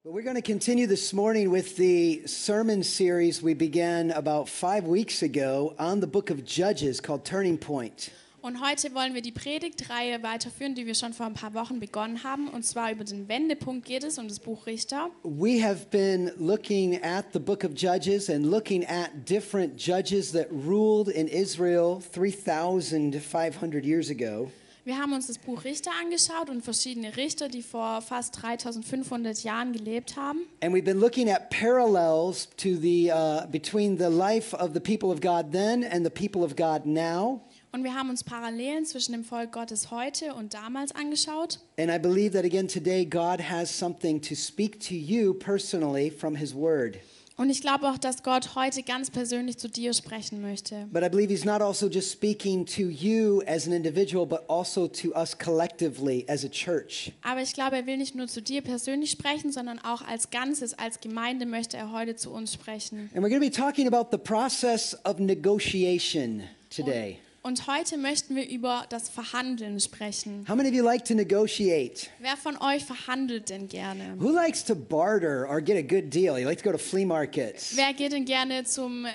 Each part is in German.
But we're going to continue this morning with the sermon series we began about 5 weeks ago on the book of Judges called Turning Point. Und heute wollen wir die Predigtreihe weiterführen, die wir schon vor ein paar Wochen begonnen haben. Und zwar über den Wendepunkt geht es, um das Buch Richter. We have been looking at the book of Judges and looking at different judges that ruled in Israel 3,500 years ago. Wir haben uns das Buch Richter angeschaut und verschiedene Richter, die vor fast 3500 Jahren gelebt haben. And we've been looking at parallels to the between the life of the people of God then and the people of God now. Und wir haben uns Parallelen zwischen dem Volk Gottes heute und damals angeschaut. And I believe that again today God has something to speak to you personally from his word. Und ich glaube auch, dass Gott heute ganz persönlich zu dir sprechen möchte. But I believe he's not also just speaking to you as an individual, but also to us collectively as a church. Aber ich glaube, er will nicht nur zu dir persönlich sprechen, sondern auch als Ganzes, als Gemeinde möchte er heute zu uns sprechen. And we're going to be talking about the process of negotiation today. Und heute möchten wir über das Verhandeln sprechen. How many of you like to negotiate? Wer von euch verhandelt denn gerne? Who likes to barter or get a good deal? You like to go to flea markets? Wer geht denn gerne zum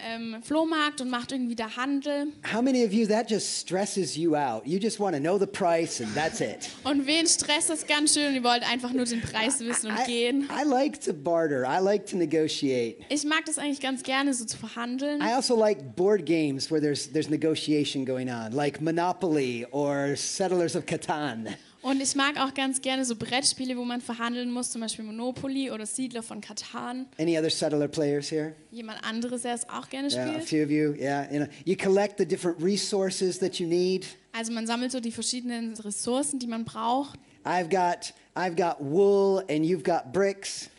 Flohmarkt und macht irgendwie da Handel? How many of you, that just stresses you out? You just want to know the price and that's it. Und wen stresst das ganz schön? Ihr wollt einfach nur den Preis wissen und gehen. I like to barter. I like to negotiate. Ich mag das eigentlich ganz gerne, so zu verhandeln. I also like board games where there's negotiation going on, like Monopoly or Settlers of Catan. Und ich mag auch ganz gerne so Brettspiele, wo man verhandeln muss, zum Beispiel Monopoly oder Siedler von Catan. Any other settler players here? Jemand anderes, der es auch gerne Yeah, a spielt. few of you. Yeah, you collect the different resources that you need. Also man sammelt so die verschiedenen Ressourcen, die man braucht. I've got wool and you've got bricks.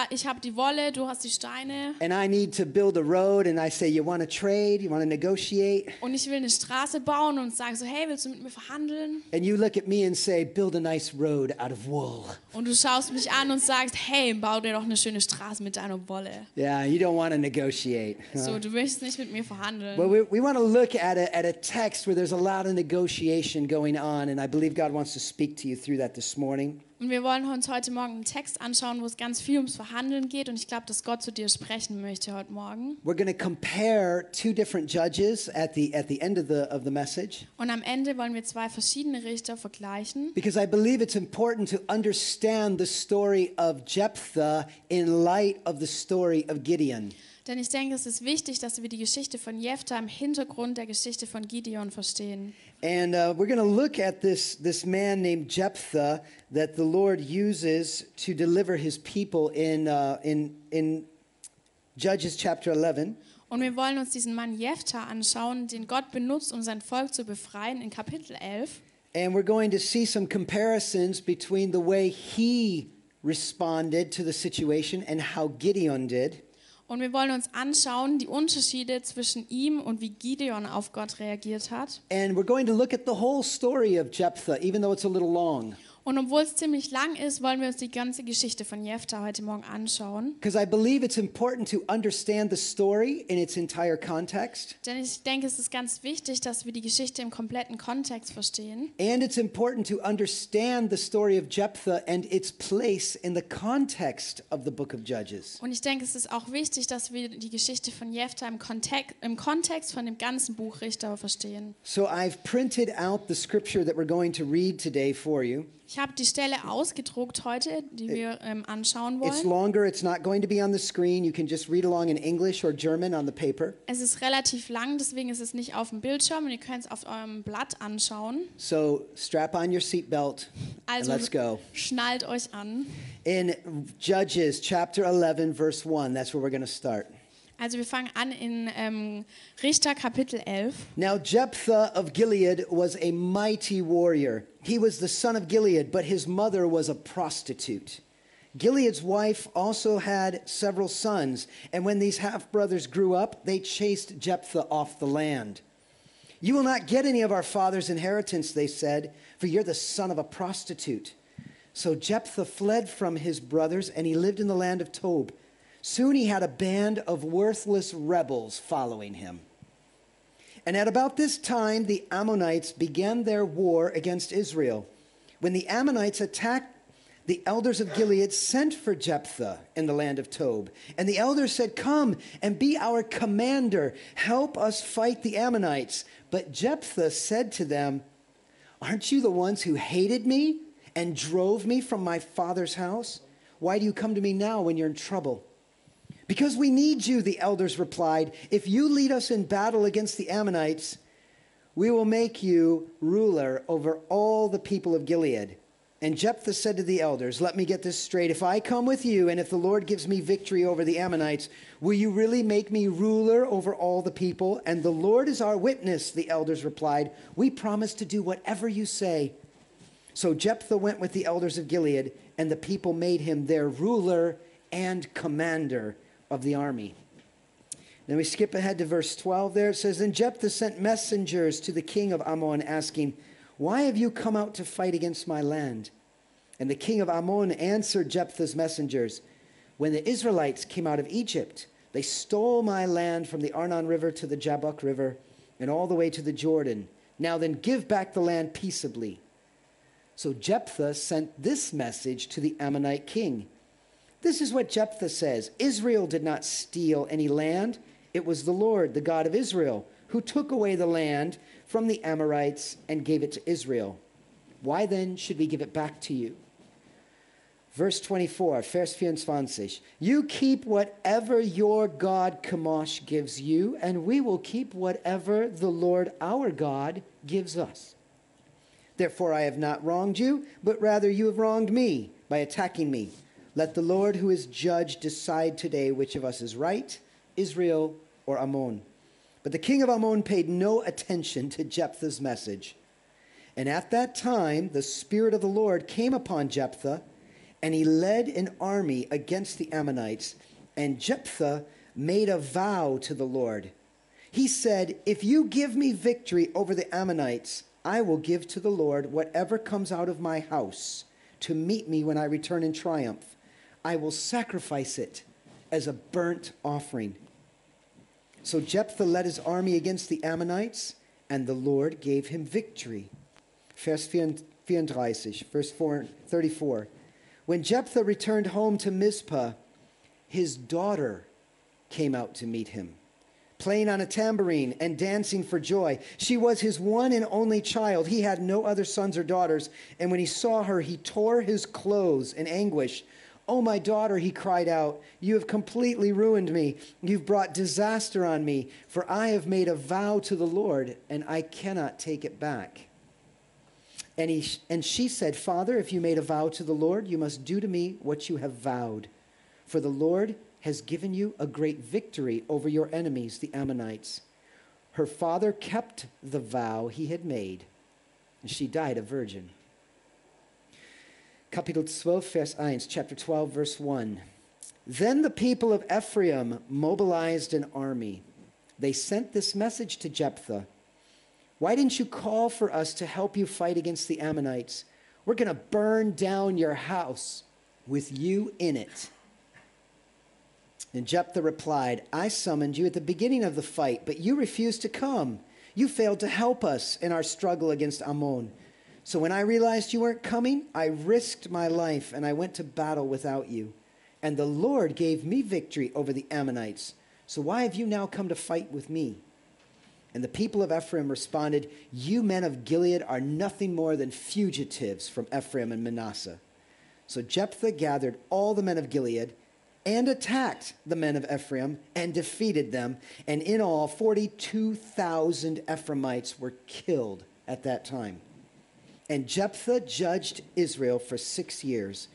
Ich habe die Wolle, du hast die Steine. And I need to build a road and I say, you want to trade? You want to negotiate? Und ich will eine Straße bauen und sage so, hey, willst du mit mir verhandeln? And you look at me and say, build a nice road out of wool. Und du schaust mich an und sagst, hey, bau dir doch eine schöne Straße mit deiner Wolle. Yeah, you don't want to negotiate. So, du möchtest nicht mit mir verhandeln. Well, we want to look at a text where there's a lot of negotiation going on, and I believe God wants to speak to you through that this morning. Und wir wollen uns heute Morgen einen Text anschauen, wo es ganz viel ums Verhandeln geht. Und ich glaube, dass Gott zu dir sprechen möchte heute Morgen. We're going to compare two different judges at the end of the message. Und am Ende wollen wir zwei verschiedene Richter vergleichen. Because I believe it's important to understand the story of Jephthah in light of the story of Gideon. Denn ich denke, es ist wichtig, dass wir die Geschichte von Jephthah im Hintergrund der Geschichte von Gideon verstehen. And we're going to look at this man named Jephthah that the Lord uses to deliver his people in Judges chapter 11. Und wir wollen uns diesen Mann Jephthah anschauen, den Gott benutzt, um sein Volk zu befreien, in Kapitel 11. And we're going to see some comparisons between the way he responded to the situation and how Gideon did. Und wir wollen uns anschauen, die Unterschiede zwischen ihm und wie Gideon auf Gott reagiert hat. And we're going to look at the whole story of Jephthah, even though it's a little long. Und obwohl es ziemlich lang ist, wollen wir uns die ganze Geschichte von Jephthah heute Morgen anschauen. Because I believe it's important to understand the story in its entire context. Denn ich denke, es ist ganz wichtig, dass wir die Geschichte im kompletten Kontext verstehen. And it's important to understand the story of Jephthah and its place in the context of the book of Judges. Und ich denke, es ist auch wichtig, dass wir die Geschichte von Jephthah im Kontext von dem ganzen Buch Richter verstehen. So I've printed out the scripture that we're going to read today for you. Ich habe die Stelle ausgedruckt heute, die wir anschauen It's wollen. longer, it's not going to be on the screen. You can just read along in English or German on the paper. Es ist relativ lang, deswegen ist es nicht auf dem Bildschirm und ihr könnt es auf eurem Blatt anschauen. So strap on your seatbelt and Also let's go. schnallt euch an. In Judges chapter 11 verse 1, that's where we're going to start. Also wir fangen an in Richter Kapitel 11. Now Jephthah of Gilead was a mighty warrior. He was the son of Gilead, but his mother was a prostitute. Gilead's wife also had several sons, and when these half-brothers grew up, they chased Jephthah off the land. You will not get any of our father's inheritance, they said, for you're the son of a prostitute. So Jephthah fled from his brothers, and he lived in the land of Tob. Soon he had a band of worthless rebels following him. And at about this time, the Ammonites began their war against Israel. When the Ammonites attacked the elders of Gilead sent for Jephthah in the land of Tob. And the elders said, "Come and be our commander. Help us fight the Ammonites." But Jephthah said to them, "Aren't you the ones who hated me and drove me from my father's house? Why do you come to me now when you're in trouble?" "Because we need you," the elders replied. "If you lead us in battle against the Ammonites, we will make you ruler over all the people of Gilead." And Jephthah said to the elders, "Let me get this straight. If I come with you, and if the Lord gives me victory over the Ammonites, will you really make me ruler over all the people?" "And the Lord is our witness," the elders replied. "We promise to do whatever you say." So Jephthah went with the elders of Gilead, and the people made him their ruler and commander of the army. Then we skip ahead to verse 12 there. It says, "Then Jephthah sent messengers to the king of Ammon, asking, 'Why have you come out to fight against my land?' And the king of Ammon answered Jephthah's messengers, 'When the Israelites came out of Egypt, they stole my land from the Arnon River to the Jabbok River and all the way to the Jordan. Now then, give back the land peaceably.' So Jephthah sent this message to the Ammonite king. 'This is what Jephthah says: Israel did not steal any land. It was the Lord, the God of Israel, who took away the land from the Amorites and gave it to Israel. Why then should we give it back to you?' Verse 24, Vers 24. 'You keep whatever your God Chemosh gives you, and we will keep whatever the Lord our God gives us. Therefore I have not wronged you, but rather you have wronged me by attacking me. Let the Lord who is judge decide today which of us is right, Israel or Ammon.' But the king of Ammon paid no attention to Jephthah's message. And at that time the Spirit of the Lord came upon Jephthah, and he led an army against the Ammonites. And Jephthah made a vow to the Lord. He said, 'If you give me victory over the Ammonites, I will give to the Lord whatever comes out of my house to meet me when I return in triumph. I will sacrifice it as a burnt offering.' So Jephthah led his army against the Ammonites, and the Lord gave him victory." Vers 34, verse 34. "When Jephthah returned home to Mizpah, his daughter came out to meet him, playing on a tambourine and dancing for joy. She was his one and only child. He had no other sons or daughters. And when he saw her, he tore his clothes in anguish. 'Oh, my daughter,' he cried out, 'you have completely ruined me. You've brought disaster on me, for I have made a vow to the Lord, and I cannot take it back.' And she said, 'Father, if you made a vow to the Lord, you must do to me what you have vowed. For the Lord has given you a great victory over your enemies, the Ammonites.' Her father kept the vow he had made, and she died a virgin." Kapitel 12, Vers 1, chapter 12, verse 1. "Then the people of Ephraim mobilized an army. They sent this message to Jephthah: 'Why didn't you call for us to help you fight against the Ammonites? We're going to burn down your house with you in it.' And Jephthah replied, 'I summoned you at the beginning of the fight, but you refused to come. You failed to help us in our struggle against Ammon. So when I realized you weren't coming, I risked my life and I went to battle without you. And the Lord gave me victory over the Ammonites. So why have you now come to fight with me?' And the people of Ephraim responded, 'You men of Gilead are nothing more than fugitives from Ephraim and Manasseh.' So Jephthah gathered all the men of Gilead and attacked the men of Ephraim and defeated them. And in all, 42,000 Ephraimites were killed at that time. And Jephthah judged Israel for 6 years.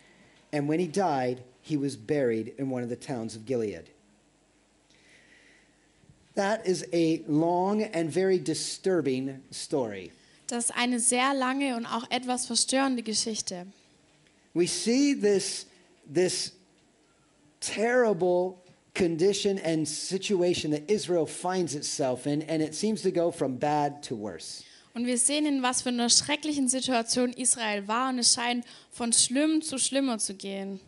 And when he died, he was buried in one of the towns of Gilead." That is a long and very disturbing story. Das ist eine sehr lange und auch etwas verstörende Geschichte. We see this terrible condition and situation that Israel finds itself in, and it seems to go from bad to worse. Und wir sehen, in was für einer schrecklichen Situation Israel war, und es scheint von schlimm zu schlimmer zu gehen.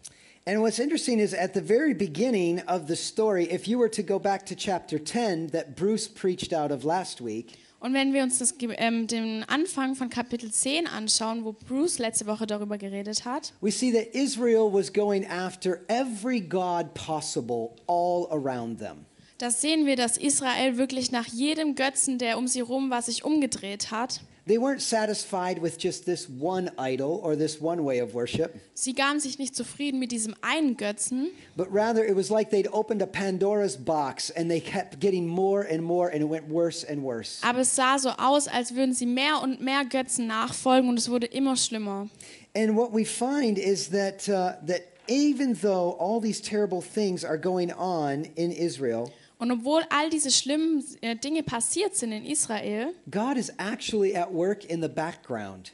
And what's interesting is at the very beginning of the story, if you were to go back to chapter 10 that Bruce preached out of last week, Und wenn wir uns den Anfang von Kapitel 10 anschauen, wo Bruce letzte Woche darüber geredet hat, we see that Israel was going after every god possible all around them. da sehen wir, dass Israel wirklich nach jedem Götzen, der um sie rum war, sich umgedreht hat. They weren't satisfied with just this one idol or this one way of worship, Sie gaben sich nicht zufrieden mit diesem einen Götzen, but rather it was like they'd opened a Pandora's box and they kept getting more and it went worse and worse. aber es sah so aus, als würden sie mehr und mehr Götzen nachfolgen und es wurde immer schlimmer. And what we find is that even though all these terrible things are going on in Israel, Und obwohl all diese schlimmen Dinge passiert sind in Israel, God is actually at work in the background.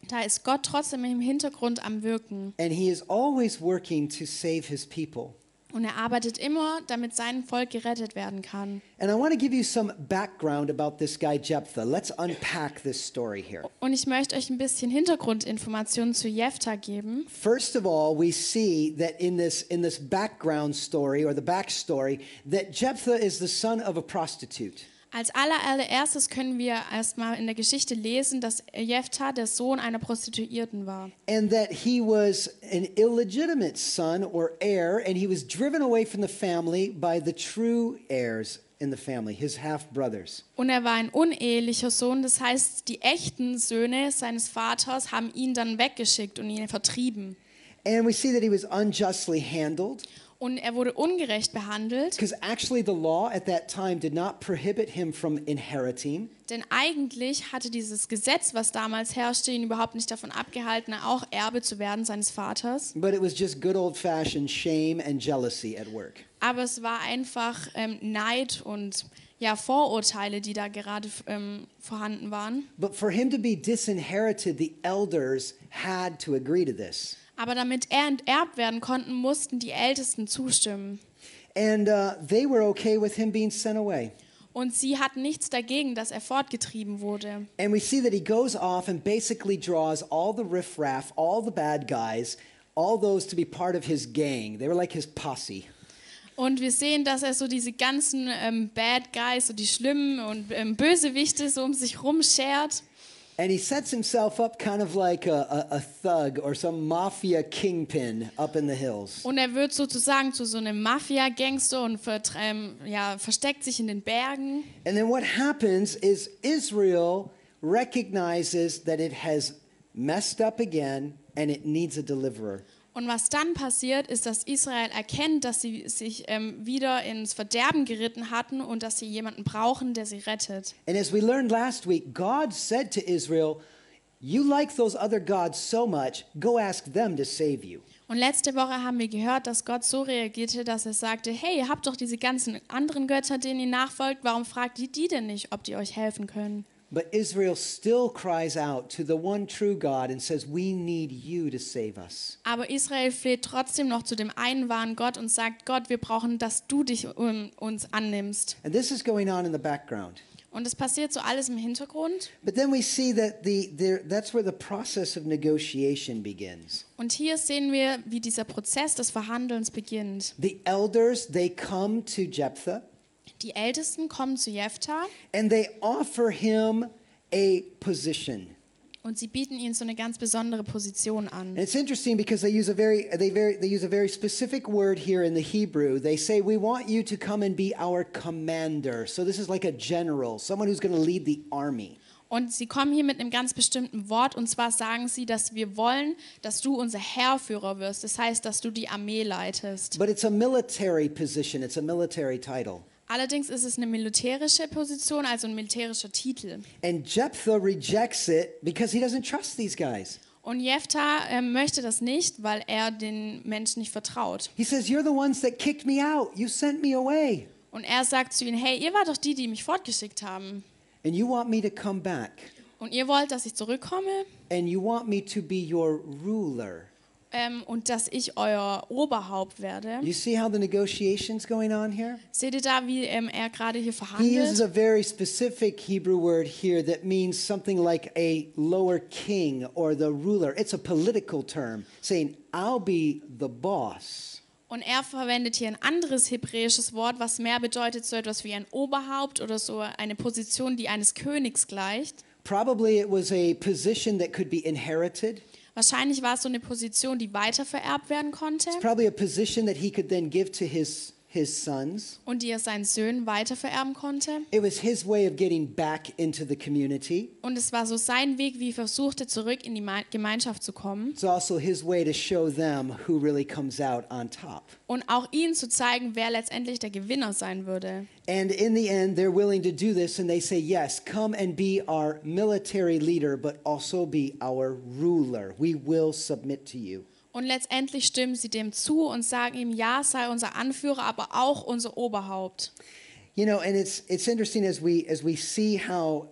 da ist Gott trotzdem im Hintergrund am Wirken. And he is always working to save his people. Und er arbeitet immer, damit sein Volk gerettet werden kann. And I want to give you some background about this guy Jephthah. Let's unpack this story here. Und ich möchte euch ein bisschen Hintergrundinformationen zu Jephthah geben. First of all, we see that in this background story or the backstory that Jephthah is the son of a prostitute. Als allererstes können wir erstmal in der Geschichte lesen, dass Jephthah der Sohn einer Prostituierten war. And that he was an illegitimate son or heir, and he was driven away from the family by the true heirs in the family, his half-brothers. Und er war ein unehelicher Sohn, das heißt, die echten Söhne seines Vaters haben ihn dann weggeschickt und ihn vertrieben. And we see that he was unjustly handled. Und er wurde ungerecht behandelt, Because actually the law at that time did not prohibit him from inheriting. denn eigentlich hatte dieses Gesetz, was damals herrschte, ihn überhaupt nicht davon abgehalten, auch Erbe zu werden seines Vaters. But it was just good old-fashioned shame and jealousy at work. Aber es war einfach Neid und ja, Vorurteile, die da gerade vorhanden waren. But for him to be disinherited, the elders had to agree to this. Aber damit er enterbt werden konnten, mussten die Ältesten zustimmen. And they were okay with him being sent away. Und sie hatten nichts dagegen, dass er fortgetrieben wurde. And we see that he goes off and basically draws all the riffraff, all the bad guys, all those to be part of his gang. They were like his posse. Und wir sehen, dass er so diese ganzen Bad Guys, so die schlimmen und Bösewichte so um sich rumschert. And he sets himself up kind of like a thug or some mafia kingpin up in the hills. Und er wird sozusagen zu so einem Mafia-Gangster und versteckt sich in den Bergen. And then what happens is Israel recognizes that it has messed up again and it needs a deliverer. Und was dann passiert, ist, dass Israel erkennt, dass sie sich wieder ins Verderben geritten hatten und dass sie jemanden brauchen, der sie rettet. And as we learned last week, God said to Israel, "You like those other gods so much, go ask them to save you." Und letzte Woche haben wir gehört, dass Gott so reagierte, dass er sagte, hey, ihr habt doch diese ganzen anderen Götter, denen ihr nachfolgt, warum fragt ihr die denn nicht, ob die euch helfen können? But Israel still cries out to the one true God and says, "We need you to save us." Aber Israel fleht trotzdem noch zu dem einen wahren Gott und sagt, Gott, wir brauchen, dass du dich uns annimmst. And this is going on in the background. Und es passiert so alles im Hintergrund. But then we see that that's where the process of negotiation begins. Und hier sehen wir, wie dieser Prozess des Verhandelns beginnt. The elders, they come to Jephthah Die Ältesten kommen zu Jephthah and they offer him a position. und sie bieten ihm so eine ganz besondere Position an. And it's interesting because they use a very specific word here in the Hebrew. They say, "We want you to come and be our commander." So this is like a general, someone who's going to lead the army. Und sie kommen hier mit einem ganz bestimmten Wort, und zwar sagen sie, dass wir wollen, dass du unser Heerführer wirst. Das heißt, dass du die Armee leitest. But it's a military position. It's a military title. Allerdings ist es eine militärische Position, also ein militärischer Titel. And Jephthah rejects it because he doesn't trust these guys. Und Jephthah möchte das nicht, weil er den Menschen nicht vertraut. He says, "You're the ones that kicked me out. You sent me away. Und er sagt zu ihnen, hey, ihr wart doch die, die mich fortgeschickt haben. And you want me to come back. Und ihr wollt, dass ich zurückkomme And you want me to be your ruler." und dass ich euer Oberhaupt werde. You see how the negotiation's going on here? Seht ihr da, wie er gerade hier He uses verhandelt? a very specific Hebrew word here that means something like a lower king or the ruler. It's a political term saying, "I'll be the boss." Und er verwendet hier ein anderes hebräisches Wort, was mehr bedeutet so etwas wie ein Oberhaupt oder so eine Position, die eines Königs gleicht. Probably it was a position that could be inherited. Wahrscheinlich war es so eine Position, die weitervererbt werden konnte It's probably a position that he could then give to his sons. und die er seinen Söhnen weitervererben konnte. It was his way of getting back into the community. Und es war so sein Weg, wie er versuchte, zurück in die Gemeinschaft zu kommen. It's also his way to show them who really comes out on top. Und auch ihnen zu zeigen, wer letztendlich der Gewinner sein würde. And in the end, they're willing to do this, and they say, yes, come and be our military leader, but also be our ruler. We will submit to you. Und letztendlich stimmen sie dem zu und sagen ihm, ja, sei unser Anführer, aber auch unser Oberhaupt. You know, and it's interesting as we see how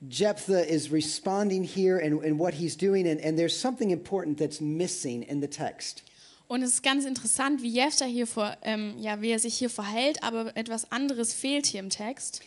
Jephthah is responding here and what he's doing, and there's something important that's missing in the text. Und es ist ganz interessant, wie Jephthah hier wie er sich hier verhält, aber etwas anderes fehlt hier im Text.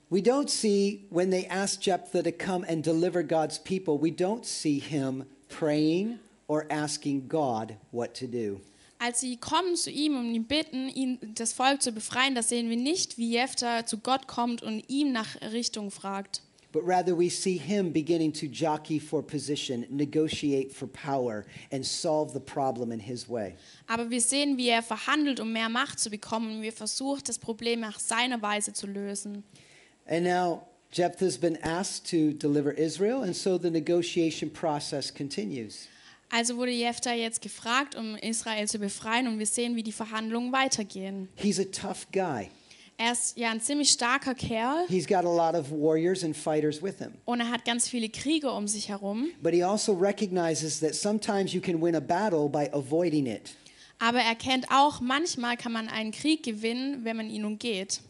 We don't see, when they ask Jephthah to come and deliver God's people, we don't see him praying or asking God what to do. Als sie kommen zu ihm und ihn bitten, ihn das Volk zu befreien, das sehen wir nicht, wie Jephthah zu Gott kommt und ihm nach Richtung fragt. But rather we see him beginning to jockey for position, negotiate for power, and solve the problem in his way. Aber wir sehen, wie er verhandelt, um mehr Macht zu bekommen, und wie er versucht, das Problem nach seiner Weise zu lösen. And now Jephthah's been asked to deliver Israel, and so the negotiation process continues. Also wurde Jephthah jetzt gefragt, um Israel zu befreien, und wir sehen, wie die Verhandlungen weitergehen. He's a tough guy. Er ist ja ein ziemlich starker Kerl He's got a lot of warriors and fighters with him. und er hat ganz viele Krieger um sich herum. But he also recognizes that sometimes you can win a battle by avoiding it. Aber er kennt auch, manchmal kann man einen Krieg gewinnen, wenn man ihn umgeht.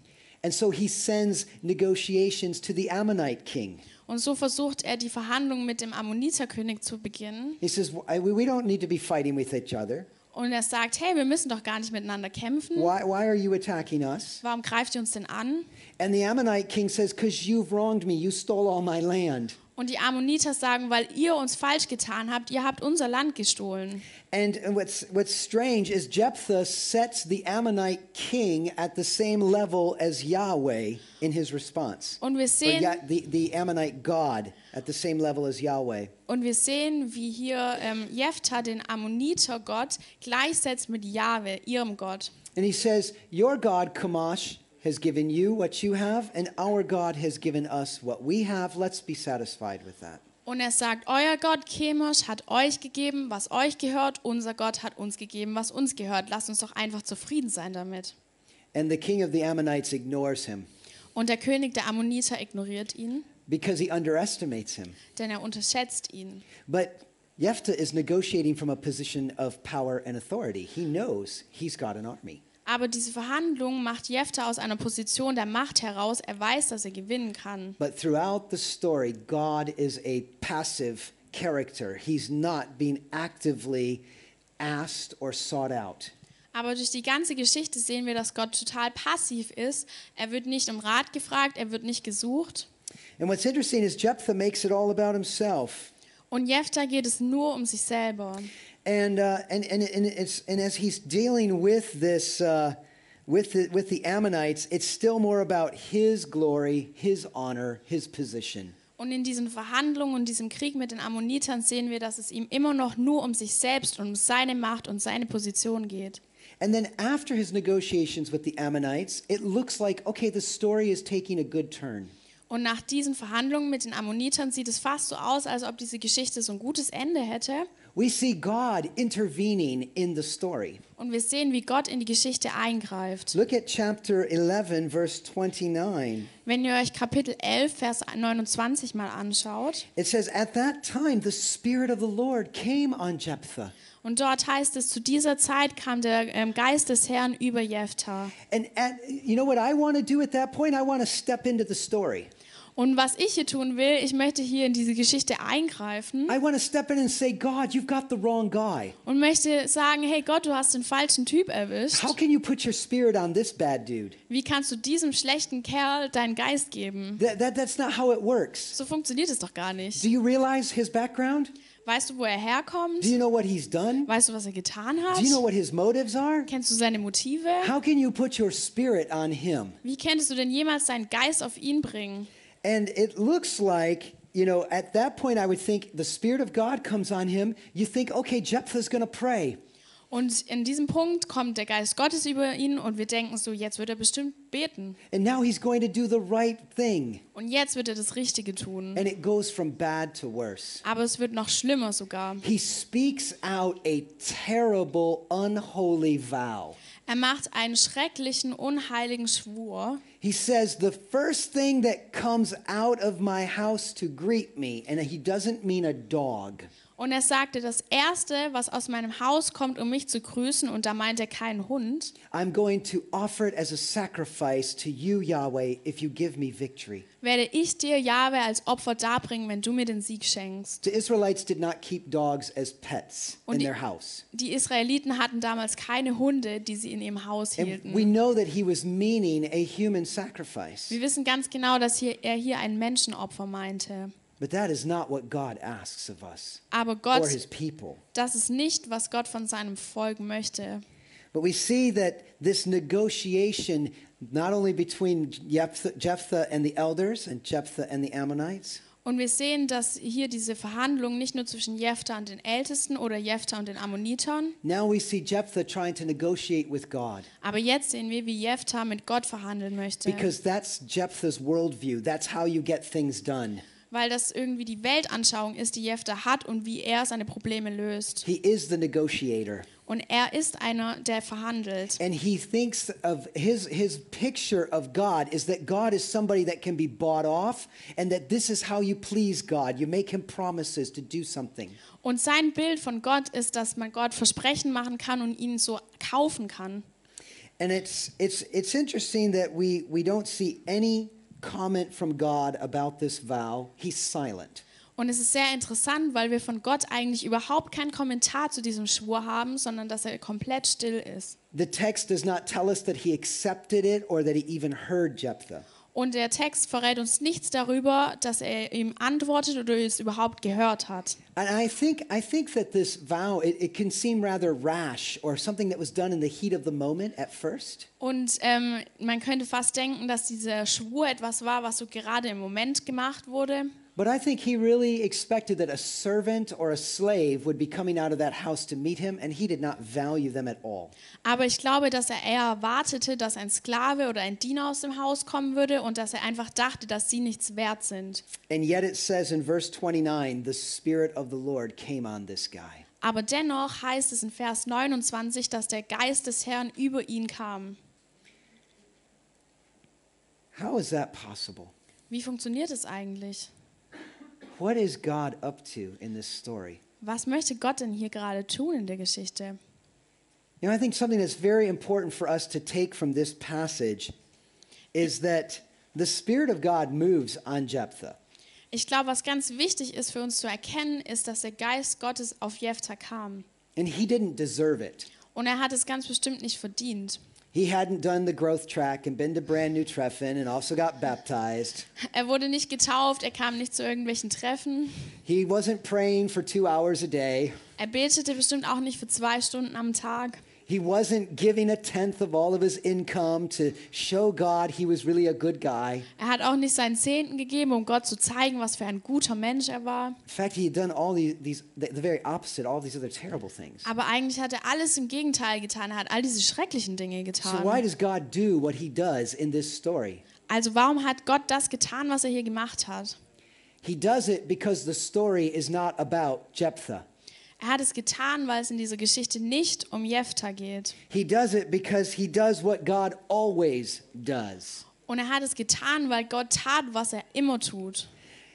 And so he sends negotiations to the Ammonite king. Und so versucht er, die Verhandlungen mit dem Ammoniterkönig zu beginnen. He says, we don't need to be fighting with each other. Und er sagt, hey, wir müssen doch gar nicht miteinander kämpfen. Why are you attacking us? Warum greift ihr uns denn an? And the Ammonite king says, because you've wronged me. You stole all my land. Und die Ammoniter sagen, weil ihr uns falsch getan habt, ihr habt unser Land gestohlen. And what's strange is Jephthah sets the Ammonite king at the same level as Yahweh in his response. Und wir sehen, the Ammonite God at the same level as Yahweh. und wir sehen, wie hier Jephthah den Ammoniter-Gott gleichsetzt mit Jahwe, ihrem Gott. And he says, your God, Kamash, has given you what you have, and our God has given us what we have. Let's be satisfied with that. Und er sagt, euer Gott Chemosh hat euch gegeben, was euch gehört, unser Gott hat uns gegeben, was uns gehört. Lasst uns doch einfach zufrieden sein damit. And the king of the Ammonites ignores him Und der König der Ammoniter ignoriert ihn, because he underestimates him. denn er unterschätzt ihn. But Jephthah is negotiating from a position of power and authority. He knows he's got an army. Aber diese Verhandlung macht Jephthah aus einer Position der Macht heraus. Er weiß, dass er gewinnen kann. But throughout the story, God is a passive character. He's not being actively asked or sought out. Aber durch die ganze Geschichte sehen wir, dass Gott total passiv ist. Er wird nicht um Rat gefragt, er wird nicht gesucht. And what's interesting is Jephthah makes it all about himself. Und Jephthah geht es nur um sich selber. And as he's dealing with this, with the Ammonites, it's still more about his glory, his honor, his position. Und in diesen Verhandlungen und diesem Krieg mit den Ammonitern sehen wir, dass es ihm immer noch nur um sich selbst und um seine Macht und seine Position geht. And then after his negotiations with the Ammonites, it looks like, okay, the story is taking a good turn. Und nach diesen Verhandlungen mit den Ammonitern sieht es fast so aus, als ob diese Geschichte so ein gutes Ende hätte. We see God intervening in the story. Und wir sehen, wie Gott in die Geschichte eingreift. Look at chapter 11, verse 29. Wenn ihr euch Kapitel 11, Vers 29 mal anschaut. It says, at that time the Spirit of the Lord came on Jephthah. Und dort heißt es, zu dieser Zeit kam der Geist des Herrn über Jephthah. And you know what I want to do at that point? I want to step into the story. Und was ich hier tun will, ich möchte hier in diese Geschichte eingreifen I want to step in and say, God, you've got the wrong guy. und möchte sagen, hey Gott, du hast den falschen Typ erwischt. How can you put your spirit on this bad dude? Wie kannst du diesem schlechten Kerl deinen Geist geben? That's not how it works. So funktioniert es doch gar nicht. Do you realize his background? Weißt du, wo er herkommt? Do you know what he's done? Weißt du, was er getan hat? Do you know what his motives are? Kennst du seine Motive? How can you put your spirit on him? Wie könntest du denn jemals deinen Geist auf ihn bringen? And it looks like, at that point I would think the Spirit of God comes on him. You think, okay, Jephthah's going to pray. Und in diesem Punkt kommt der Geist Gottes über ihn und wir denken so, jetzt wird er bestimmt beten. And now he's going to do the right thing. Und jetzt wird er das Richtige tun. And it goes from bad to worse. Aber es wird noch schlimmer sogar. He speaks out a terrible, unholy vow. Er macht einen schrecklichen, unheiligen Schwur. He says, the first thing that comes out of my house to greet me, and he doesn't mean a dog. Und er sagte, das Erste, was aus meinem Haus kommt, um mich zu grüßen, und da meint er keinen Hund, I'm going to offer it as a sacrifice to you, Yahweh, if you give me victory. werde ich dir, Jahwe, als Opfer darbringen, wenn du mir den Sieg schenkst. The Israelites did not keep dogs as pets in Und their house. die Israeliten hatten damals keine Hunde, die sie in ihrem Haus And we hielten. know that he was meaning a human sacrifice. Wir wissen ganz genau, dass er hier ein Menschenopfer meinte. But that is not what God asks of us Aber or Gott, his people. das ist nicht, was Gott von seinem Volk möchte. But we see that this negotiation, not only between Jephthah and the elders and Jephthah and the Ammonites, Und wir sehen, dass hier diese Verhandlung nicht nur zwischen Jephthah und den Ältesten oder Jephthah und den Ammonitern, now we see Jephthah trying to negotiate with God. aber jetzt sehen wir, wie Jephthah mit Gott verhandeln möchte. Because that's Jephthah's worldview. That's how you get things done. Weil das irgendwie die Weltanschauung ist, die Jephthah hat und wie er seine Probleme löst. He is the negotiator. Und er ist einer, der verhandelt. And he thinks of his picture of God is that God is somebody that can be bought off and that this is how you please God. You make him promises to do something. Und sein Bild von Gott ist, dass man Gott Versprechen machen kann und ihn so kaufen kann. And it's interesting that we don't see any comment from God about this vow. He's silent. Und es ist sehr interessant, weil wir von Gott eigentlich überhaupt keinen Kommentar zu diesem Schwur haben, sondern dass er komplett still ist. The text does not tell us that he accepted it or that he even heard Jephthah. Und der Text verrät uns nichts darüber, dass er ihm antwortet oder es überhaupt gehört hat. And I think that this vow, it can seem rather rash or something that was done in the heat of the moment at first. Und man könnte fast denken, dass dieser Schwur etwas war, was so gerade im Moment gemacht wurde. But I think he really expected that a servant or a slave would be coming out of that house to meet him, and he did not value them at all. Aber ich glaube, dass er eher erwartete, dass ein Sklave oder ein Diener aus dem Haus kommen würde und dass er einfach dachte, dass sie nichts wert sind. And yet it says in verse 29, the Spirit of the Lord came on this guy. Aber dennoch heißt es in Vers 29, dass der Geist des Herrn über ihn kam. How is that possible? Wie funktioniert es eigentlich? What is God up to in this story? Was möchte Gott denn hier gerade tun in der Geschichte? I think something that's very important for us to take from this passage is that the Spirit of God moves on Jephthah. Ich glaube, was ganz wichtig ist für uns zu erkennen, ist, dass der Geist Gottes auf Jephthah kam. And he didn't deserve it. Und er hat es ganz bestimmt nicht verdient. He hadn't done the growth track and been to brand new Treffen and also got baptized. Er wurde nicht getauft, er kam nicht zu irgendwelchen Treffen. He wasn't praying for 2 hours a day. Er betete bestimmt auch nicht für 2 Stunden am Tag. He wasn't giving a tenth of all of his income to show God he was really a good guy. Er hat auch nicht seinen Zehnten gegeben, um Gott zu zeigen, was für ein guter Mensch er war. In fact, he had done all the very opposite, all these other terrible things. Aber eigentlich hat er alles im Gegenteil getan. Er hat all diese schrecklichen Dinge So getan. why does God do what he does in this story? Also warum hat Gott das getan, was er hier gemacht hat? He does it because the story is not about Jephthah. Er hat es getan, weil es in dieser Geschichte nicht um Jephthah geht. He does it because he does what God always does. Und er hat es getan, weil Gott tat, was er immer tut.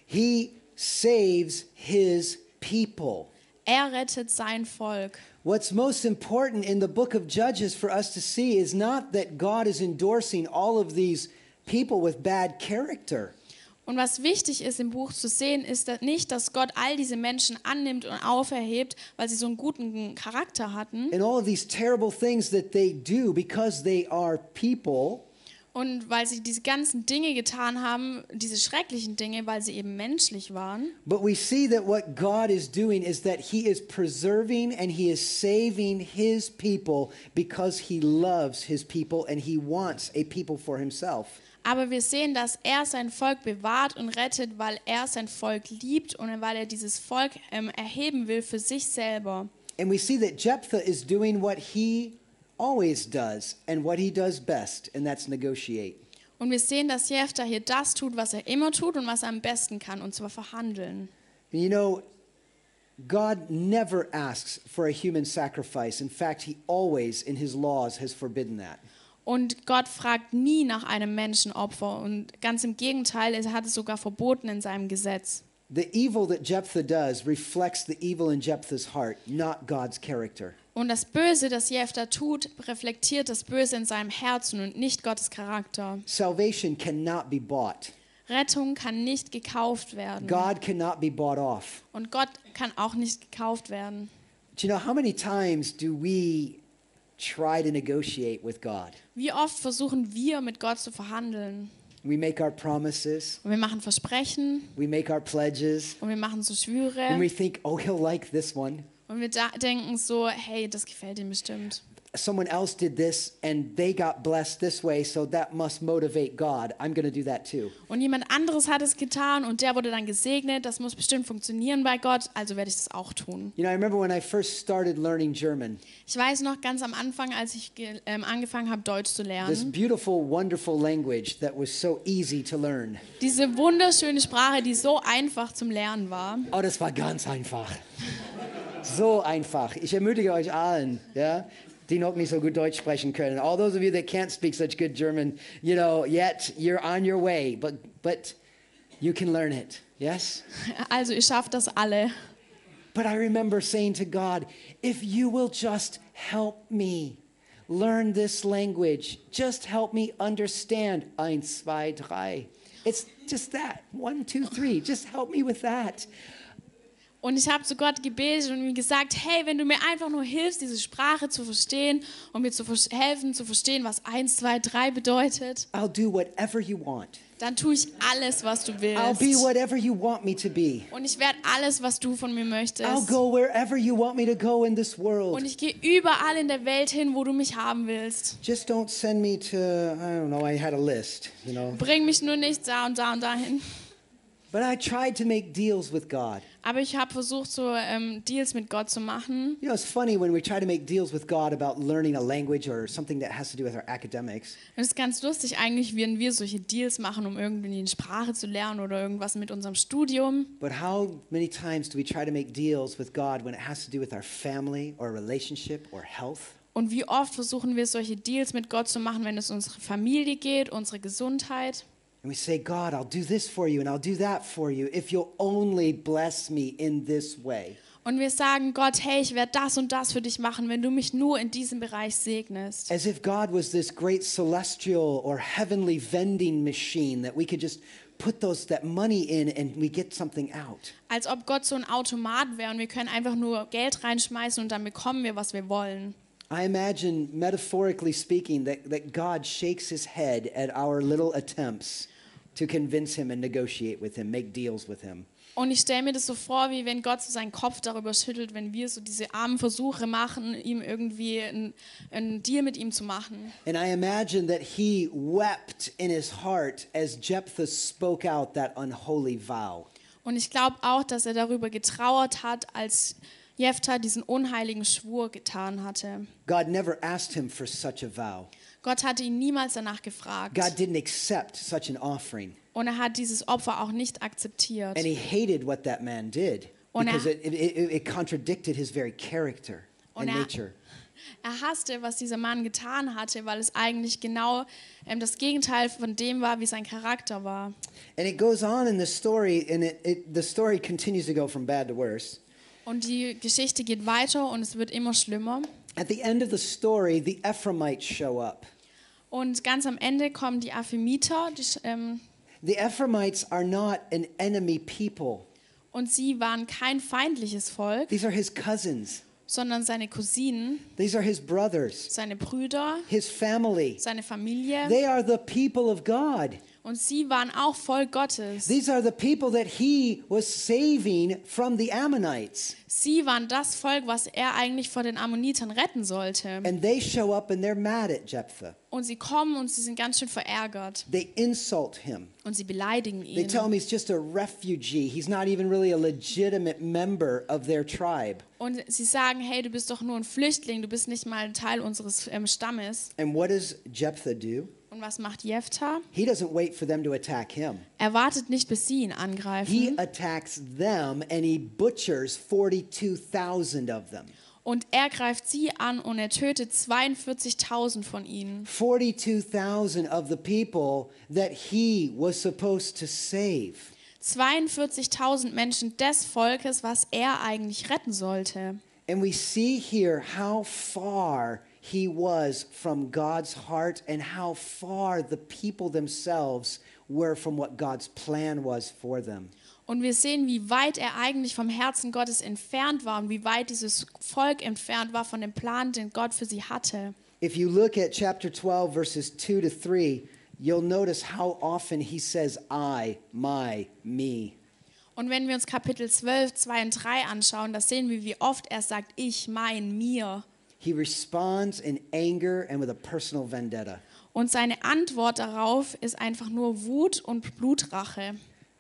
He saves his people. Er rettet sein Volk. What's most important in the book of Judges for us to see is not that God is endorsing all of these people with bad character. Und was wichtig ist im Buch zu sehen, ist nicht, dass Gott all diese Menschen annimmt und auferhebt, weil sie so einen guten Charakter hatten. And all of these terrible things that they do because they are people. Und weil sie diese ganzen Dinge getan haben, diese schrecklichen Dinge, weil sie eben menschlich waren. But we see that what God is doing is that he is preserving and he is saving his people because he loves his people and he wants a people for himself. Aber wir sehen, dass er sein Volk bewahrt und rettet, weil er sein Volk liebt und weil er dieses Volk erheben will für sich selber. And we see that Jephthah is doing what he always does and what he does best, and that's negotiate. Und wir sehen, dass Jephthah hier das tut, was er immer tut und was er am besten kann, und zwar verhandeln. And you know, God never asks for a human sacrifice. In fact, he always in his laws has forbidden that. Und Gott fragt nie nach einem Menschenopfer und ganz im Gegenteil, er hat es sogar verboten in seinem Gesetz. The evil that Jephthah does reflects the evil in Jephthah's heart, not God's character. Und das Böse, das Jephthah tut, reflektiert das Böse in seinem Herzen und nicht Gottes Charakter. Salvation cannot be bought. Rettung kann nicht gekauft werden. God cannot be bought off. Und Gott kann auch nicht gekauft werden. Do you know how many times do we try to negotiate with God? Wie oft versuchen wir, mit Gott zu verhandeln? We make our promises, Und wir machen Versprechen we make our pledges, und wir machen so and Schwüre we think, oh, he'll like this one. und wir denken so, hey, das gefällt ihm bestimmt. Someone else did this and they got blessed this way, so that must motivate God. I'm going to do that too. Und jemand anderes hat es getan und der wurde dann gesegnet. Das muss bestimmt funktionieren bei Gott, also werde ich das auch tun. You know, I remember when I first started learning German, Ich weiß noch ganz am Anfang, als ich angefangen habe, Deutsch zu this lernen. beautiful, wonderful language that was so easy to learn. Diese wunderschöne Sprache, die so einfach zum Lernen war. Oh, das war ganz einfach. So einfach. Ich ermutige euch allen, ja, die noch nicht so gut Deutsch sprechen können. All those of you that can't speak such good German, you know, yet you're on your way, but you can learn it. Yes? Also ihr schafft das alle. But I remember saying to God, if you will just help me learn this language, just help me understand 1, 2, 3. It's just that. 1, 2, 3. Just help me with that. Und ich habe zu Gott gebetet und ihm gesagt, hey, wenn du mir einfach nur hilfst, diese Sprache zu verstehen und mir zu helfen, zu verstehen, was 1, 2, 3 bedeutet, I'll do whatever you want. dann tue ich alles, was du I'll be willst. whatever you want me to be. Und ich werde alles, was du von mir möchtest. I'll go wherever you want me to go in this Und world. ich gehe überall in der Welt hin, wo du mich haben willst. Just don't send me to, I don't know, I had a list, you know. Bring mich nur nicht da und da und dahin. But I tried to make deals with God. Aber ich habe versucht, so Deals mit Gott zu machen. You know, it's funny when we try to make deals with God about learning a language or something that has to do with our academics. Und es ist ganz lustig eigentlich, wenn wir solche Deals machen, um irgendwie eine Sprache zu lernen oder irgendwas mit unserem Studium. But how many times do we try to make deals with God when it has to do with our family or relationship or health? Und wie oft versuchen wir solche Deals mit Gott zu machen, wenn es um unsere Familie geht, unsere Gesundheit. And we say, God, I'll do this for you and I'll do that for you if you'll only bless me in this way. Und wir sagen Gott, hey, ich werde das und das für dich machen, wenn du mich nur in diesem Bereich segnest. As if God was this great celestial or heavenly vending machine that we could just put that money in and we get something out. Als ob Gott so ein Automat wäre und wir können einfach nur Geld reinschmeißen und dann bekommen wir, was wir wollen. I imagine, metaphorically speaking, that God shakes his head at our little attempts to convince him and negotiate with him, make deals with him. Und ich stelle mir das so vor, wie wenn Gott so seinen Kopf darüber schüttelt, wenn wir so diese armen Versuche machen, ihm irgendwie einen Deal mit ihm zu machen. And I imagine that he wept in his heart as Jephthah spoke out that unholy vow. Und ich glaube auch, dass er darüber getrauert hat, als Jephthah diesen unheiligen Schwur getan hatte. God never asked him for such a vow. Gott hatte ihn niemals danach gefragt. God didn't accept such an offering. Und er hat dieses Opfer auch nicht akzeptiert. And he hated what that man did Und because it contradicted his very character and nature. Er hasste, was dieser Mann getan hatte, weil es eigentlich genau das Gegenteil von dem war, wie sein Charakter war. And it goes on in the story, and the story continues to go from bad to worse. Und die Geschichte geht weiter und es wird immer schlimmer. At the end of the story, the Ephraimites show up. Und ganz am Ende kommen die Ephraimiter, The Ephraimites are not an enemy people. und sie waren kein feindliches Volk, These are his cousins. sondern seine Cousinen, These are his brothers, seine Brüder, his family. seine Familie. They are the people of God. Und sie waren auch Volk Gottes. These are the people that he was saving from the Ammonites. Sie waren das Volk, was er eigentlich vor den Ammonitern retten sollte. And they show up and they're mad at Jephthah. Und sie kommen und sie sind ganz schön verärgert. They insult him. Und sie beleidigen They ihn. tell him he's just a refugee. He's not even really a legitimate member of their tribe. Und sie sagen, hey, du bist doch nur ein Flüchtling, du bist nicht mal ein Teil unseres Stammes. And what does Jephthah do? Und was macht Jephthah? He doesn't wait for them to attack him. Er wartet nicht, bis sie ihn He angreifen. attacks them and he butchers 42,000 of them. Und er greift sie an und er tötet 42.000 von ihnen. 42,000 of the people that he was supposed to save. 42.000 Menschen des Volkes, was er eigentlich retten sollte. And we see here how far he was from God's heart and how far the people themselves were from what God's plan was for them. Und wir sehen, wie weit er eigentlich vom Herzen Gottes entfernt war und wie weit dieses Volk entfernt war von dem Plan, den Gott für sie hatte. If you look at chapter 12, verses 2 to 3, you'll notice how often he says, I, my, me. Und wenn wir uns Kapitel 12, 2 und 3 anschauen, da sehen wir, wie oft er sagt, ich, mein, mir. He responds in anger and with a personal vendetta. Und seine Antwort darauf ist einfach nur Wut und Blutrache.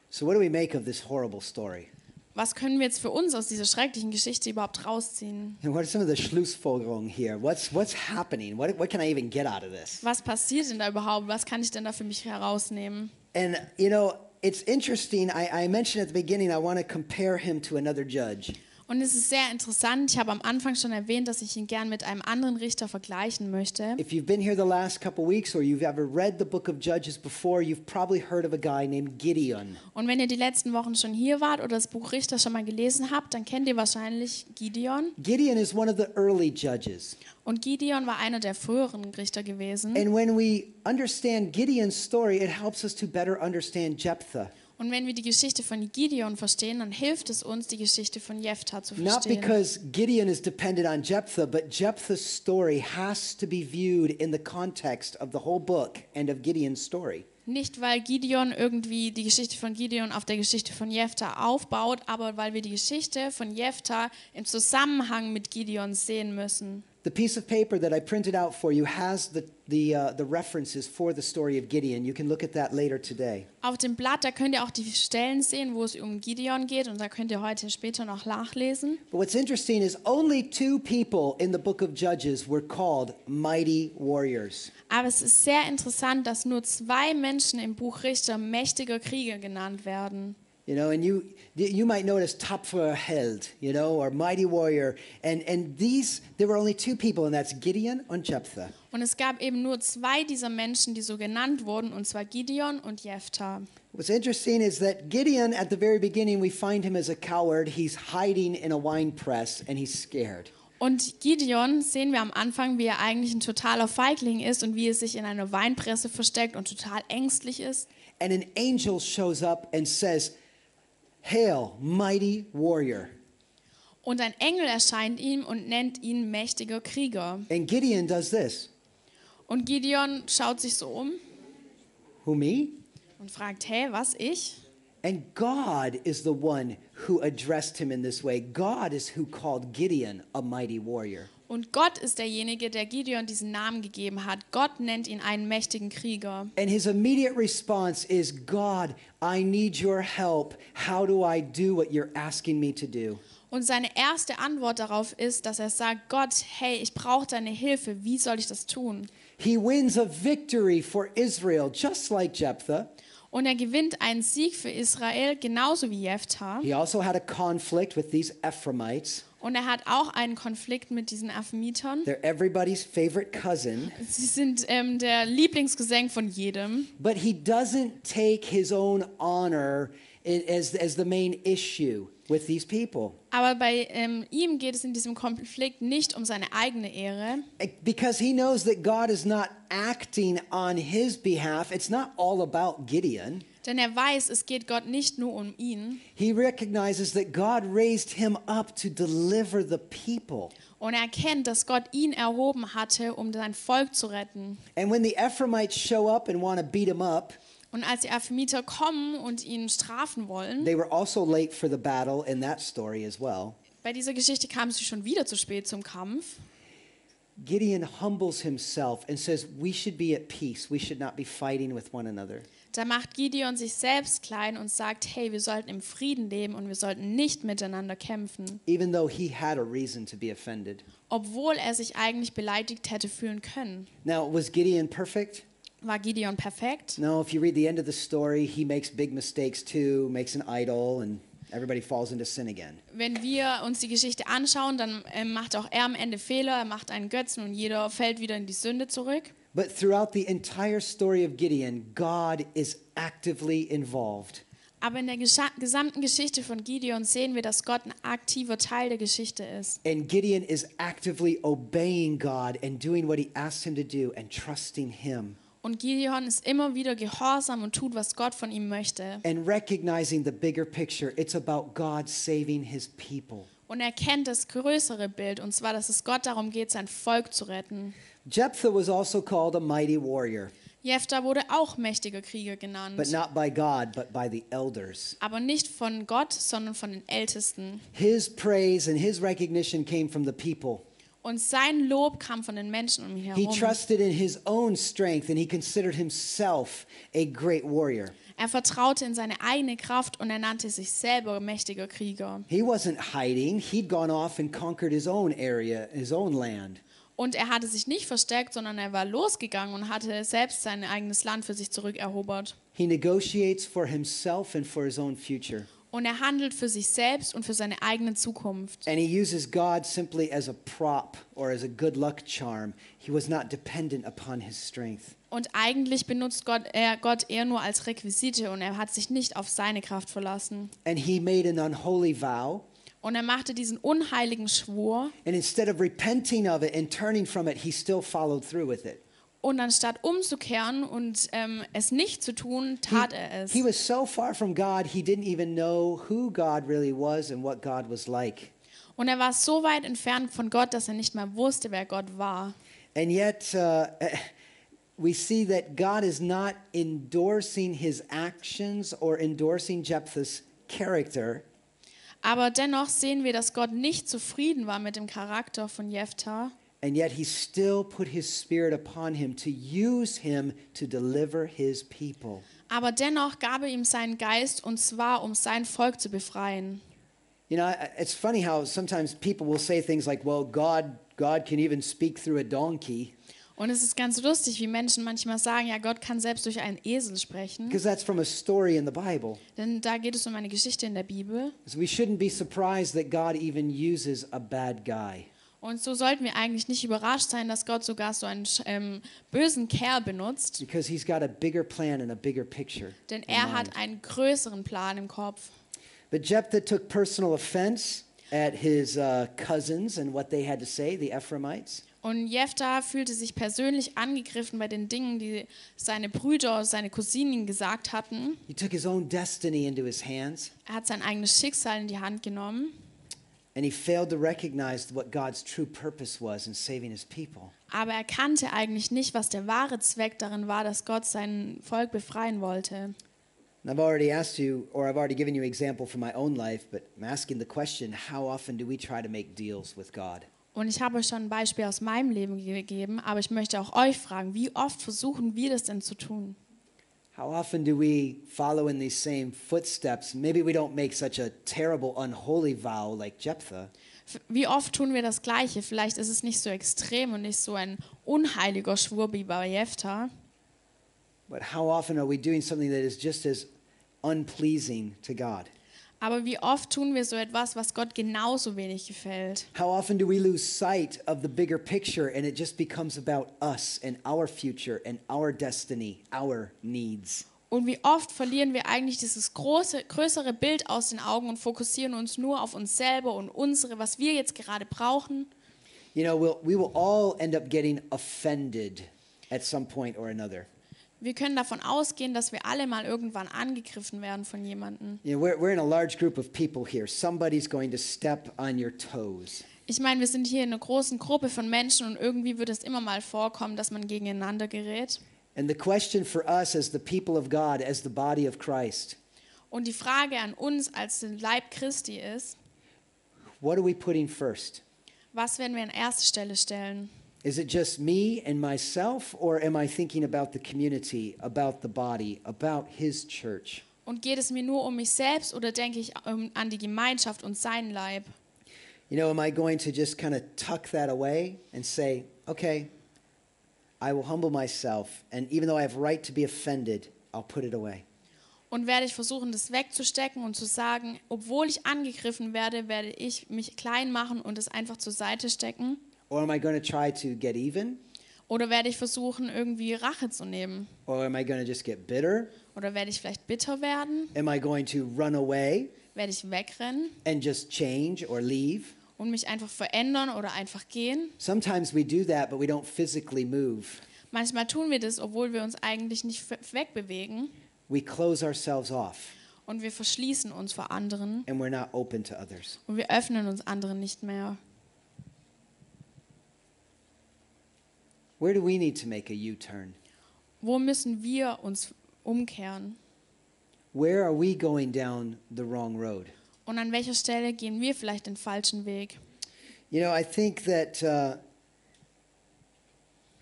So what do we make of this horrible story? Was können wir jetzt für uns aus dieser schrecklichen Geschichte überhaupt rausziehen? And what are some of the Schlussfolgerungen here? What's happening? What can I even get out of this? Was passiert denn da überhaupt? Was kann ich denn da für mich herausnehmen? And, you know, it's interesting. I mentioned at the beginning, I want to compare him to another judge. Und es ist sehr interessant. Ich habe am Anfang schon erwähnt, dass ich ihn gern mit einem anderen Richter vergleichen möchte. If you've been here the last couple weeks or you've ever read the book of Judges before, you've probably heard of a guy named Gideon. Und wenn ihr die letzten Wochen schon hier wart oder das Buch Richter schon mal gelesen habt, dann kennt ihr wahrscheinlich Gideon. Gideon is one of the early judges. Und Gideon war einer der früheren Richter gewesen. And when we understand Gideon's story, it helps us to better understand Jephthah. Und wenn wir die Geschichte von Gideon verstehen, dann hilft es uns, die Geschichte von Jephthah zu Not verstehen. because Gideon is dependent on Jephthah, but Jephthah's story has to be viewed in the context of the whole book and of Gideon's story. Nicht, weil Gideon irgendwie die Geschichte von Gideon auf der Geschichte von Jephthah aufbaut, aber weil wir die Geschichte von Jephthah im Zusammenhang mit Gideon sehen müssen. The piece of paper that I printed out for you has the references for the story of Gideon. You can look at that later today. Auf dem Blatt, da könnt ihr auch die Stellen sehen, wo es um Gideon geht, und da könnt ihr heute später noch nachlesen. But what's interesting is only 2 people in the book of Judges were called mighty warriors. Aber es ist sehr interessant, dass nur 2 Menschen im Buch Richter mächtiger Krieger genannt werden. You know, and you might notice tapfer Held, you know, or mighty warrior, and there were only 2 people, and that's Gideon and Jephthah. Und es gab eben nur 2 dieser Menschen, die so genannt wurden, und zwar Gideon und Jephthah. What's interesting is that Gideon, at the very beginning, we find him as a coward. He's hiding in a wine press, and he's scared. Und Gideon sehen wir am Anfang, wie er eigentlich ein totaler Feigling ist und wie er sich in einer Weinpresse versteckt und total ängstlich ist. And an angel shows up and says, "Hail, mighty warrior." Und ein Engel erscheint ihm und nennt ihn mächtiger Krieger. And Gideon does this. Und Gideon schaut sich so um Who, me? und fragt, hey, was, ich? And God is the one who addressed him in this way. God is who called Gideon a mighty warrior. Und Gott ist derjenige, der Gideon diesen Namen gegeben hat. Gott nennt ihn einen mächtigen Krieger. And his immediate response is, God, I need your help. How do I do what you're asking me to do? Und seine erste Antwort darauf ist, dass er sagt, Gott, hey, ich brauche deine Hilfe. Wie soll ich das tun? He wins a victory for Israel, just like Jephthah. Und er gewinnt einen Sieg für Israel, genauso wie Jephthah. He also had a conflict with these Ephraimites. Und er hat auch einen Konflikt mit diesen Aphamitern. They're everybody's favorite cousin. Sie sind der Lieblingsgesang von jedem. But he doesn't take his own honor as the main issue with these people. Aber bei ihm geht es in diesem Konflikt nicht um seine eigene Ehre. Because he knows that God is not acting on his behalf. It's not all about Gideon. Denn er weiß, es geht Gott nicht nur um ihn. He recognizes that God raised him up to deliver the people. Und er erkennt, dass Gott ihn erhoben hatte, um sein Volk zu retten. And when the Ephraimites show up and want to beat him up, Und als die Ephraimiter kommen und ihn strafen wollen, they were also late for the battle in that story as well. bei dieser Geschichte kamen sie schon wieder zu spät zum Kampf. Gideon humbles himself and says, we should be at peace. We should not be fighting with one another. Da macht Gideon sich selbst klein und sagt, hey, wir sollten im Frieden leben und wir sollten nicht miteinander kämpfen. Even though he had a reason to be offended. Obwohl er sich eigentlich beleidigt hätte fühlen können. Now, was Gideon perfect? War Gideon perfekt? No, if you read the end of the story, he makes big mistakes too, makes an idol, and everybody falls into sin again. Wenn wir uns die Geschichte anschauen, dann macht auch er am Ende Fehler, er macht einen Götzen und jeder fällt wieder in die Sünde zurück. But throughout the entire story of Gideon, God is actively involved. Aber in der gesamten Geschichte von Gideon sehen wir, dass Gott ein aktiver Teil der Geschichte ist. And Gideon is actively obeying God and doing what he asked him to do and trusting him. Und Gideon ist immer wieder gehorsam und tut, was Gott von ihm möchte. And recognizing the bigger picture, it's about God saving his people. Und er kennt das größere Bild, und zwar, dass es Gott darum geht, sein Volk zu retten. Jephthah was also called a mighty warrior, Jephthah wurde auch mächtiger Krieger but genannt. not by God, but by the elders. Aber nicht von Gott, sondern von den Ältesten. His praise and his recognition came from the people. Und sein Lob kam von den Menschen um ihn He herum. trusted in his own strength and he considered himself a great warrior. Er vertraute in seine eigene Kraft und er nannte sich selber mächtiger Krieger. He wasn't hiding. He'd gone off and conquered his own area, his own land. Und er hatte sich nicht versteckt, sondern er war losgegangen und hatte selbst sein eigenes Land für sich zurückerobert. He negotiates for himself and for his own future. Und er handelt für sich selbst und für seine eigene Zukunft. And he uses God simply as a prop or as a good luck charm. He was not dependent upon his strength. Und eigentlich benutzt Gott eher nur als Requisite und er hat sich nicht auf seine Kraft verlassen. And he made an unholy vow. Und er machte diesen unheiligen Schwur And instead of repenting of it and turning from it, he still followed through with it. und anstatt umzukehren und es nicht zu tun, tat er es. He was so far from God, he didn't even know who God really was and what God was like. Und er war so weit entfernt von Gott, dass er nicht mal wusste, wer Gott war. And yet, we see that God is not endorsing his actions or endorsing Jephthah's character. Aber dennoch sehen wir, dass Gott nicht zufrieden war mit dem Charakter von Jephthah. And yet he still put his spirit upon him to use him to deliver his people. Aber dennoch gab er ihm seinen Geist, und zwar, um sein Volk zu befreien. You know, it's funny how sometimes people will say things like, well, God can even speak through a donkey. Und es ist ganz lustig, wie Menschen manchmal sagen, ja, Gott kann selbst durch einen Esel sprechen. Because that's from a story in the Bible. Denn da geht es um eine Geschichte in der Bibel. So we shouldn't be surprised that God even uses a bad guy. Und so sollten wir eigentlich nicht überrascht sein, dass Gott sogar so einen bösen Kerl benutzt. Because he's got a bigger plan and a bigger picture. Denn in er mind. hat einen größeren Plan im Kopf. But Jephthah took personal offense at his cousins and what they had to say, the Ephraimites. Und Jephthah fühlte sich persönlich angegriffen bei den Dingen, die seine Brüder, seine Cousinen gesagt hatten. He took his own destiny into his hands, Er hat sein eigenes Schicksal in die Hand genommen. and he failed to recognize what God's true purpose was in saving his people. Aber er kannte eigentlich nicht, was der wahre Zweck darin war, dass Gott sein Volk befreien wollte. And I've already asked you, or I've already given you an example from my own life, but I'm asking the question, how often do we try to make deals with God? Und ich habe euch schon ein Beispiel aus meinem Leben gegeben, aber ich möchte auch euch fragen, wie oft versuchen wir das denn zu tun? How often do we follow in these same footsteps? Maybe we don't make such a terrible, unholy vow like Jephthah, Wie oft tun wir das Gleiche? Vielleicht ist es nicht so extrem und nicht so ein unheiliger Schwur wie bei Jephthah. but how often are we doing something that is just as unpleasing to God? Aber wie oft tun wir so etwas, was Gott genauso wenig gefällt? How often do we lose sight of the bigger picture and it just becomes about us and our future and our destiny, our needs? Und wie oft verlieren wir eigentlich dieses größere Bild aus den Augen und fokussieren uns nur auf uns selber und was wir jetzt gerade brauchen? You know, we will all end up getting offended at some point or another. Wir können davon ausgehen, dass wir alle mal irgendwann angegriffen werden von jemandem. You know, we're in a large group of people here. Somebody's going to step on your toes. Ich meine, wir sind hier in einer großen Gruppe von Menschen und irgendwie wird es immer mal vorkommen, dass man gegeneinander gerät. And the question for us as the people of God, as the body of Christ, Und die Frage an uns als den Leib Christi ist, what are we putting first? was werden wir an erste Stelle stellen? Is it just me and myself, or am I thinking about the community, about the body, about his church? Und geht es mir nur um mich selbst oder denke ich an die Gemeinschaft und seinen Leib? You know, am I going to just kind of tuck that away and say, okay, I will humble myself, and even though I have right to be offended, I'll put it away? Und werde ich versuchen, das wegzustecken und zu sagen, obwohl ich angegriffen werde, werde ich mich klein machen und es einfach zur Seite stecken? Or am I going to try to get even? Oder werde ich versuchen, irgendwie Rache zu nehmen? Or am I going to just get bitter? Oder werde ich vielleicht bitter werden? Am I going to run away Werde ich wegrennen and just change or leave? und mich einfach verändern oder einfach gehen? Sometimes we do that, but we don't physically move. Manchmal tun wir das, obwohl wir uns eigentlich nicht wegbewegen. We close ourselves off, Und wir verschließen uns vor anderen and we're not open to others. und wir öffnen uns anderen nicht mehr. Where do we need to make a U-turn? Wo müssen wir uns umkehren? Where are we going down the wrong road? Und an welcher Stelle gehen wir vielleicht den falschen Weg? You know, I think that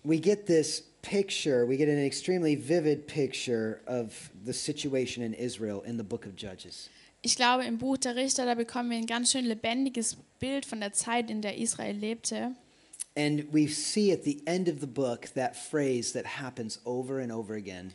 we get this picture, we get an extremely vivid picture of the situation in Israel in the book of Judges. Ich glaube, im Buch der Richter, da bekommen wir ein ganz schön lebendiges Bild von der Zeit, in der Israel lebte. And we see at the end of the book that phrase that happens over and over again.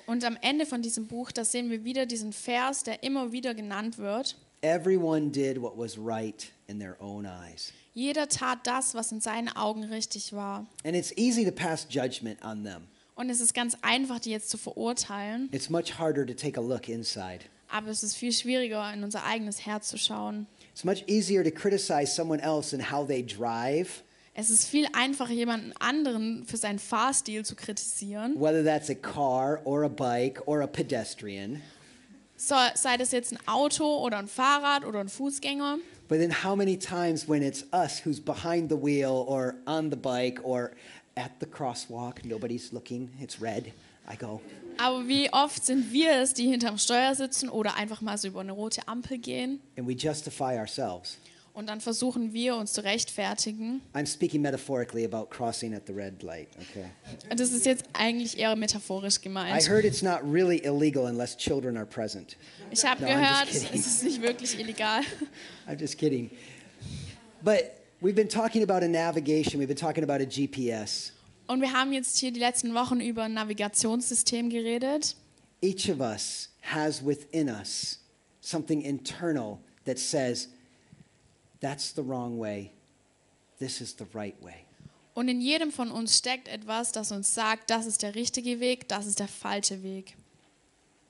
Und am Ende von diesem Buch, da sehen wir wieder diesen Vers, der immer wieder genannt wird. Everyone did what was right in their own eyes. Jeder tat das, was in seinen Augen richtig war. And it's easy to pass judgment on them. Und es ist ganz einfach, die jetzt zu verurteilen. It's much harder to take a look inside. Aber es ist viel schwieriger, in unser eigenes Herz zu schauen. It's much easier to criticize someone else and how they drive, Es ist viel einfacher, jemanden anderen für seinen Fahrstil zu kritisieren. whether that's a car or a bike or a pedestrian. So, sei das jetzt ein Auto oder ein Fahrrad oder ein Fußgänger. But then how many times when it's us who's behind the wheel or on the bike or at the crosswalk, nobody's looking, it's red, I go. Aber wie oft sind wir es, die hinterm Steuer sitzen oder einfach mal so über eine rote Ampel gehen And we justify ourselves. und dann versuchen wir, uns zu rechtfertigen. I'm speaking metaphorically about crossing at the red light, okay? Und das ist jetzt eigentlich eher metaphorisch I gemeint. heard it's not really illegal unless children are present. Ich habe No, I'm gehört, just kidding. es ist nicht wirklich illegal. I'm just kidding. But we've been talking about a navigation, we've been talking about a GPS. Und wir haben jetzt hier die letzten Wochen über ein Navigationssystem geredet. Each of us has within us something internal that says, that's the wrong way, this is the right way. Und in jedem von uns steckt etwas, das uns sagt, das ist der richtige Weg, das ist der falsche Weg.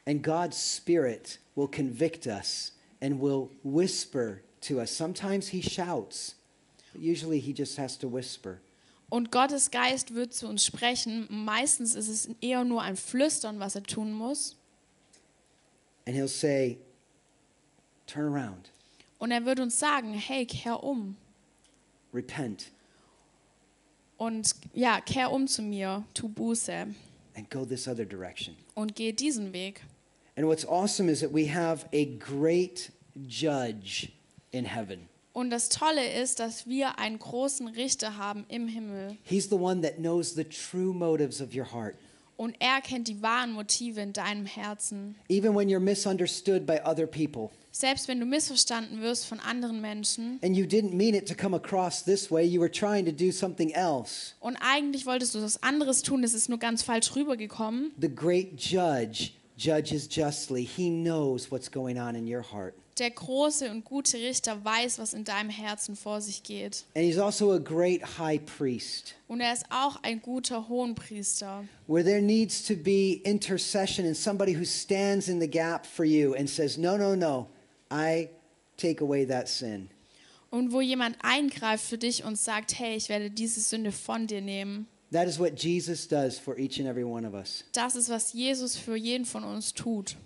And God's Spirit will convict us and will whisper to us. Sometimes He shouts, but usually He just has to whisper. Und Gottes Geist wird zu uns sprechen. Meistens ist es eher nur ein Flüstern, was er tun muss. And He'll say, turn around, Und er wird uns sagen, hey, kehr um. repent, Und ja, kehr um zu mir, tu Buße and go this other direction. und geh diesen Weg. And what's awesome is that we have a great judge in heaven. Und das Tolle ist, dass wir einen großen Richter haben im Himmel. He's the one that knows the true motives of your heart. Und er kennt die wahren Motive in deinem Herzen. Even when you're misunderstood by other people Selbst wenn du missverstanden wirst von anderen Menschen and you didn't mean it to come across this way, you were trying to do something else. und eigentlich wolltest du was anderes tun, es ist nur ganz falsch rübergekommen. The great judge judges justly. He knows what's going on in your heart. Der große und gute Richter weiß, was in deinem Herzen vor sich geht. And he's also a great high priest. Und er ist auch ein guter Hohenpriester. Where there needs to be intercession and somebody who stands in the gap for you and says, no, no, no, I take away that sin. Und wo jemand eingreift für dich und sagt, hey, ich werde diese Sünde von dir nehmen. That is what Jesus does for each and every one of us. Das ist, was Jesus für jeden von uns tut.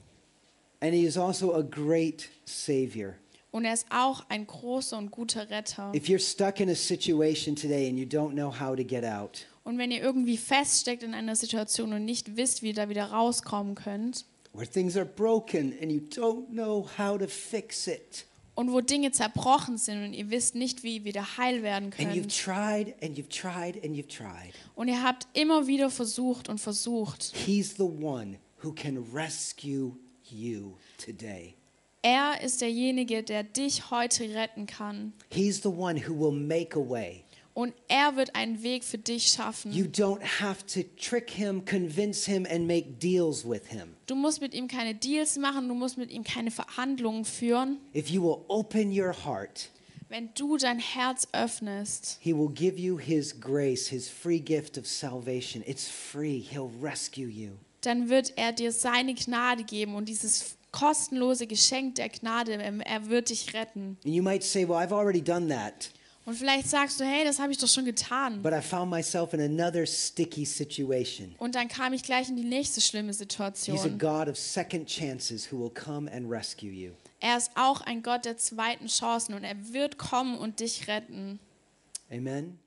And he is also a great Savior. Und er ist auch ein großer und guter Retter. If you're stuck in a situation today and you don't know how to get out, Und wenn ihr irgendwie feststeckt in einer Situation und nicht wisst, wie ihr da wieder rauskommen könnt, where things are broken and you don't know how to fix it, und wo Dinge zerbrochen sind und ihr wisst nicht, wie ihr wieder heil werden and you've könnt, tried and you've tried and you've tried, und ihr habt immer wieder versucht und versucht, he's the one who can rescue you today. er ist derjenige, der dich heute retten kann. He's the one who will make a way. Und er wird einen Weg für dich schaffen. You don't have to trick him, convince him, and make deals with him. Du musst mit ihm keine Deals machen, du musst mit ihm keine Verhandlungen führen. If you will open your heart, Wenn du dein Herz öffnest, he will give you his grace, his free gift of salvation. It's free. He'll rescue you. dann wird er dir seine Gnade geben und dieses kostenlose Geschenk der Gnade, er wird dich retten. And you might say, well, I've already done that, Und vielleicht sagst du, hey, das habe ich doch schon getan. but I found myself in another sticky situation. Und dann kam ich gleich in die nächste schlimme He's a Situation. God of second chances who will come and rescue you. Er ist auch ein Gott der zweiten Chancen und er wird kommen und dich retten. Amen.